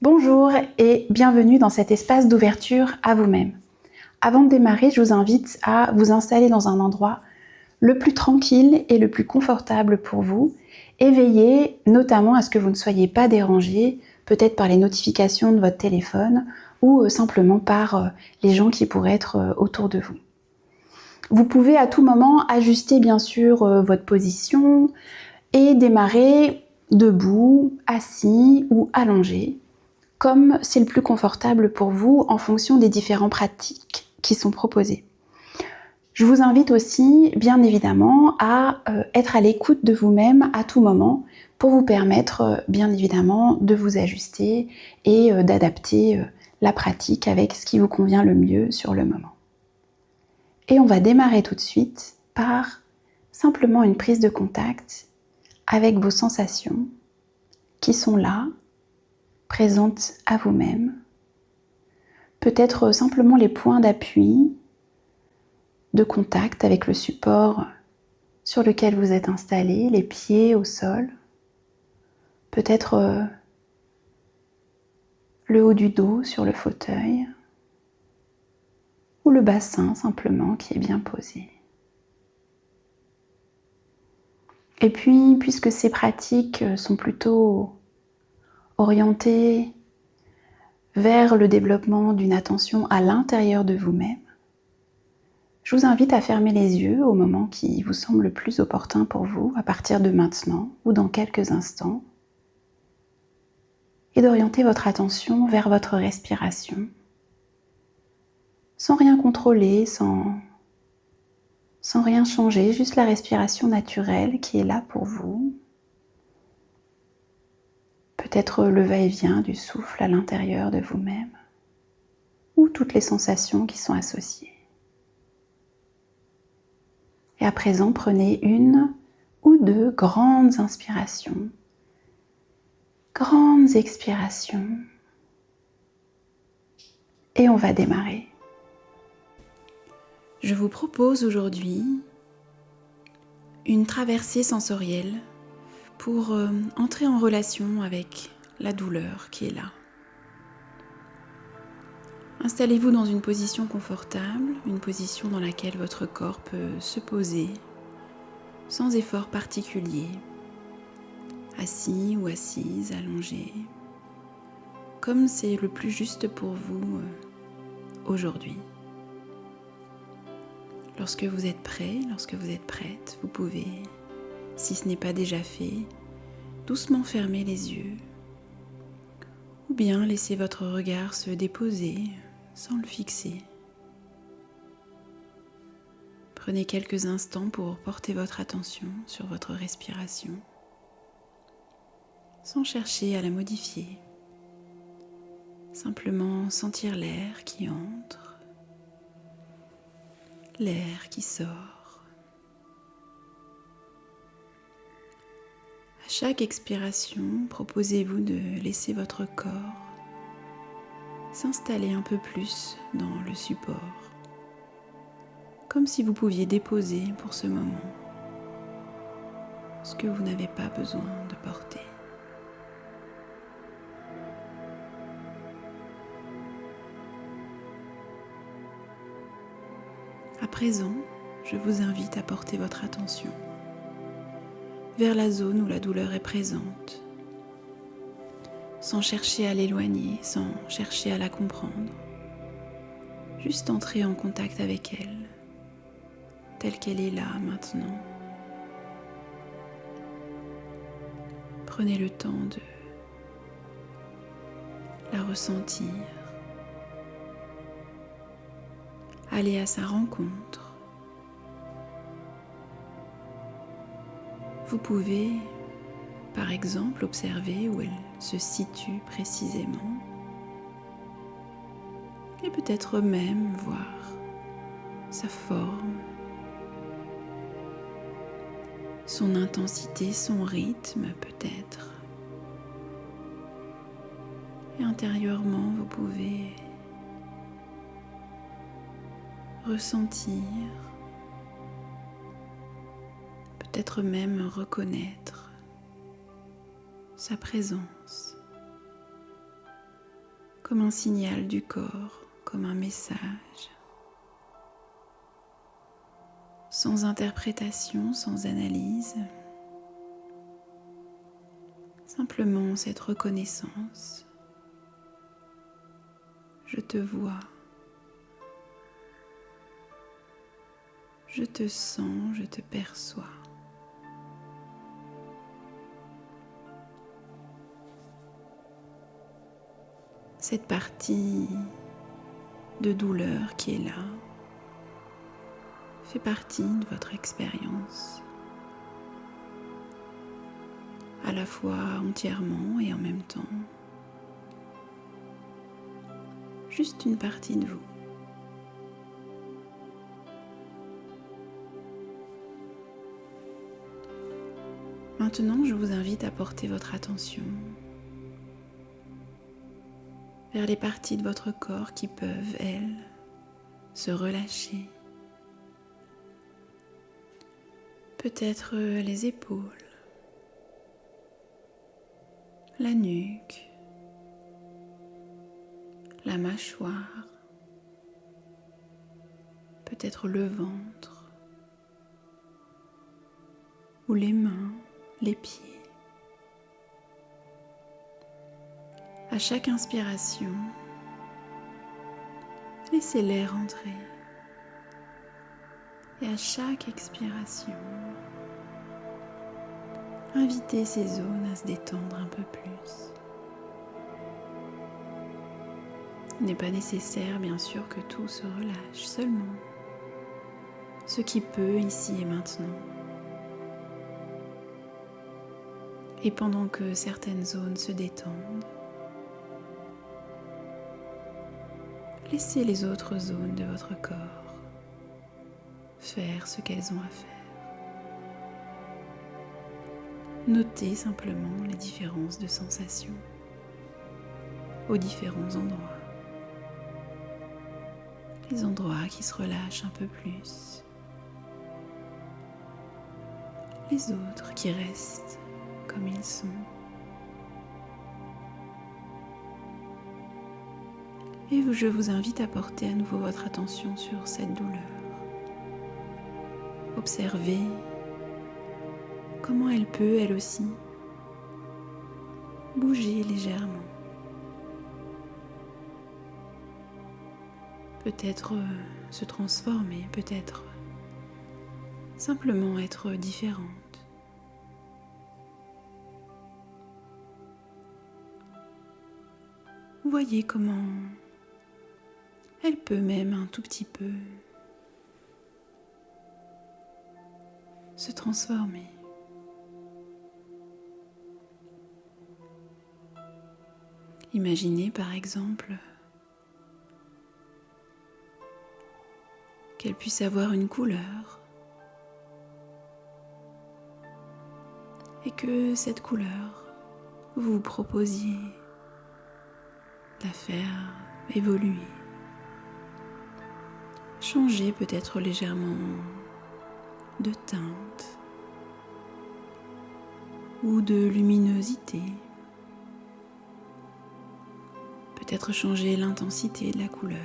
Bonjour et bienvenue dans cet espace d'ouverture à vous-même. Avant de démarrer, je vous invite à vous installer dans un endroit le plus tranquille et le plus confortable pour vous et veillez notamment à ce que vous ne soyez pas dérangé, peut-être par les notifications de votre téléphone ou simplement par les gens qui pourraient être autour de vous. Vous pouvez à tout moment ajuster bien sûr votre position et démarrer debout, assis ou allongé, comme c'est le plus confortable pour vous en fonction des différentes pratiques qui sont proposées. Je vous invite aussi, bien évidemment, à être à l'écoute de vous-même à tout moment pour vous permettre, bien évidemment, de vous ajuster et d'adapter la pratique avec ce qui vous convient le mieux sur le moment. Et on va démarrer tout de suite par simplement une prise de contact avec vos sensations qui sont là, présentes à vous-même. Peut-être simplement les points d'appui, de contact avec le support sur lequel vous êtes installé, les pieds au sol. Peut-être le haut du dos sur le fauteuil ou le bassin simplement qui est bien posé. Et puis, puisque ces pratiques sont plutôt orientées vers le développement d'une attention à l'intérieur de vous-même, je vous invite à fermer les yeux au moment qui vous semble le plus opportun pour vous, à partir de maintenant ou dans quelques instants, et d'orienter votre attention vers votre respiration, sans rien contrôler, sans rien changer, juste la respiration naturelle qui est là pour vous. Peut-être le va-et-vient du souffle à l'intérieur de vous-même, ou toutes les sensations qui sont associées. Et à présent, prenez une ou deux grandes inspirations, grandes expirations, et on va démarrer. Je vous propose aujourd'hui une traversée sensorielle pour entrer en relation avec la douleur qui est là. Installez-vous dans une position confortable, une position dans laquelle votre corps peut se poser sans effort particulier, assis ou assise, allongé, comme c'est le plus juste pour vous aujourd'hui. Lorsque vous êtes prêt, lorsque vous êtes prête, vous pouvez, si ce n'est pas déjà fait, doucement fermer les yeux ou bien laisser votre regard se déposer sans le fixer. Prenez quelques instants pour porter votre attention sur votre respiration sans chercher à la modifier. Simplement sentir l'air qui entre, l'air qui sort. À chaque expiration, proposez-vous de laisser votre corps s'installer un peu plus dans le support, comme si vous pouviez déposer pour ce moment ce que vous n'avez pas besoin de porter. À présent, je vous invite à porter votre attention vers la zone où la douleur est présente, sans chercher à l'éloigner, sans chercher à la comprendre. Juste entrer en contact avec elle, telle qu'elle est là maintenant. Prenez le temps de la ressentir. Allez à sa rencontre. Vous pouvez, par exemple, observer où elle se situe précisément et peut-être même voir sa forme, son intensité, son rythme peut-être. Et intérieurement, vous pouvez ressentir, peut-être même reconnaître sa présence. comme un signal du corps, comme un message, sans interprétation, sans analyse, simplement cette reconnaissance. Je te vois, je te sens, je te perçois. Cette partie de douleur qui est là fait partie de votre expérience, à la fois entièrement et en même temps, juste une partie de vous. Maintenant, je vous invite à porter votre attention vers les parties de votre corps qui peuvent, elles, se relâcher. Peut-être les épaules, la nuque, la mâchoire, peut-être le ventre, ou les mains, les pieds. À chaque inspiration, laissez l'air entrer. Et à chaque expiration, invitez ces zones à se détendre un peu plus. Il n'est pas nécessaire, bien sûr, que tout se relâche, seulement ce qui peut ici et maintenant. Et pendant que certaines zones se détendent, laissez les autres zones de votre corps faire ce qu'elles ont à faire. Notez simplement les différences de sensations aux différents endroits. Les endroits qui se relâchent un peu plus, les autres qui restent comme ils sont. Et je vous invite à porter à nouveau votre attention sur cette douleur. Observez comment elle peut, elle aussi, bouger légèrement. Peut-être se transformer, peut-être simplement être différente. Voyez comment elle peut même un tout petit peu se transformer. Imaginez par exemple qu'elle puisse avoir une couleur et que cette couleur, vous proposiez de la faire évoluer. Changer peut-être légèrement de teinte ou de luminosité. Peut-être changer l'intensité de la couleur.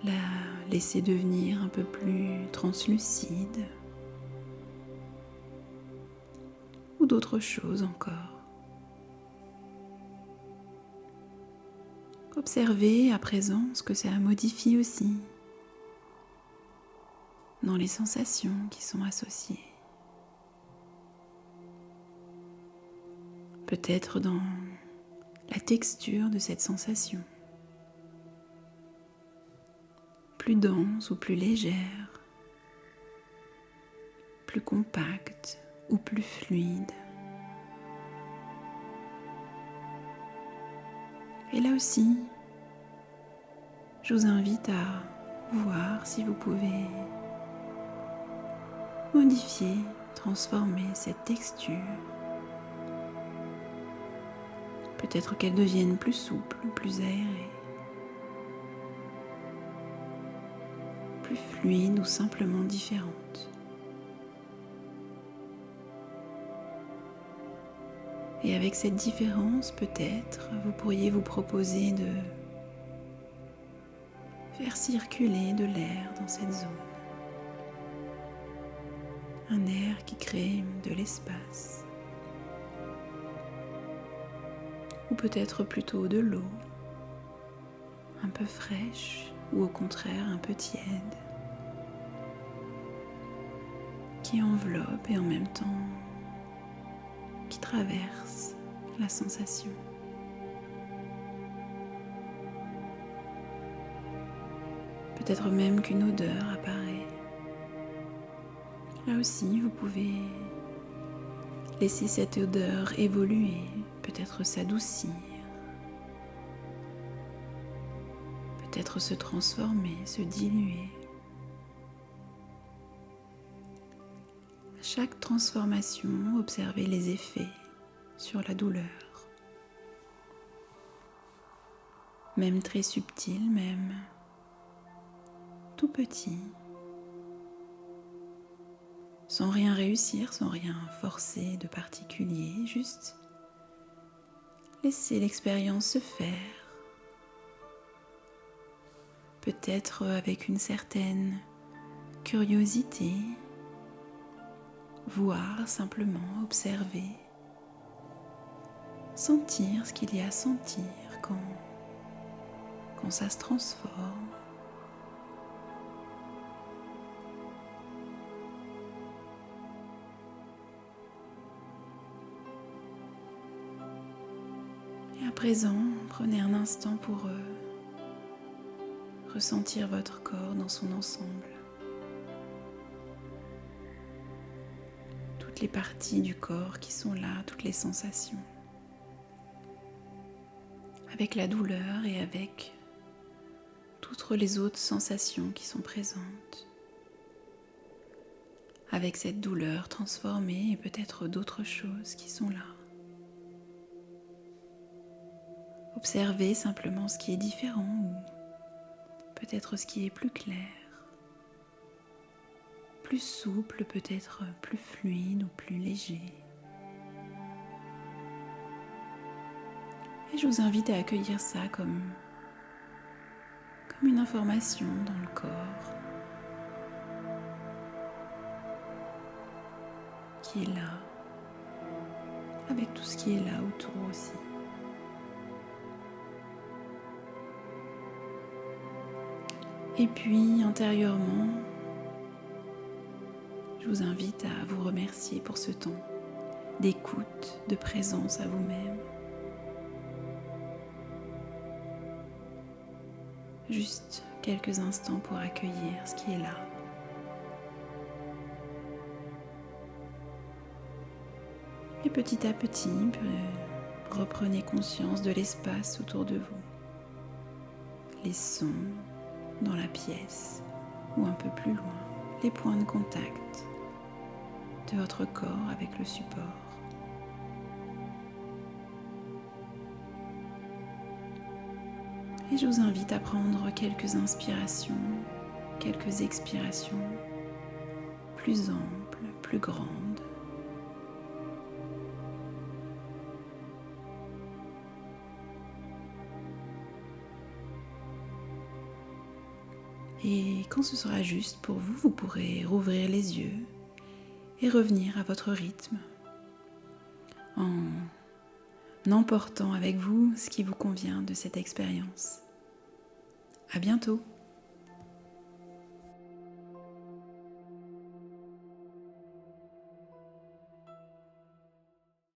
La laisser devenir un peu plus translucide. Ou d'autres choses encore. Observez à présent ce que ça modifie aussi dans les sensations qui sont associées. Peut-être dans la texture de cette sensation. Plus dense ou plus légère, plus compacte ou plus fluide. Et là aussi, je vous invite à voir si vous pouvez modifier, transformer cette texture. Peut-être qu'elle devienne plus souple, plus aérée, plus fluide ou simplement différente. Et avec cette différence, peut-être, vous pourriez vous proposer de faire circuler de l'air dans cette zone. Un air qui crée de l'espace. Ou peut-être plutôt de l'eau, un peu fraîche ou au contraire un peu tiède, qui enveloppe et en même temps qui traverse la sensation. Peut-être même qu'une odeur apparaît. Là aussi, vous pouvez laisser cette odeur évoluer, peut-être s'adoucir, peut-être se transformer, se diluer. À chaque transformation, observez les effets sur la douleur, même très subtil, même tout petit, sans rien réussir, sans rien forcer de particulier, juste laissez l'expérience se faire, peut-être avec une certaine curiosité, voir simplement, observer, sentir ce qu'il y a à sentir quand ça se transforme. Et à présent, prenez un instant pour ressentir votre corps dans son ensemble. Toutes les parties du corps qui sont là, toutes les sensations. Avec la douleur et avec toutes les autres sensations qui sont présentes. Avec cette douleur transformée et peut-être d'autres choses qui sont là. Observez simplement ce qui est différent ou peut-être ce qui est plus clair, plus souple, peut-être plus fluide ou plus léger. Et je vous invite à accueillir ça comme une information dans le corps qui est là, avec tout ce qui est là autour aussi. Et puis intérieurement, je vous invite à vous remercier pour ce temps d'écoute, de présence à vous-même. Juste quelques instants pour accueillir ce qui est là. Et petit à petit, reprenez conscience de l'espace autour de vous. Les sons dans la pièce ou un peu plus loin, les points de contact de votre corps avec le support. Et je vous invite à prendre quelques inspirations, quelques expirations plus amples, plus grandes. Et quand ce sera juste pour vous, vous pourrez rouvrir les yeux et revenir à votre rythme en emportant avec vous ce qui vous convient de cette expérience. À bientôt!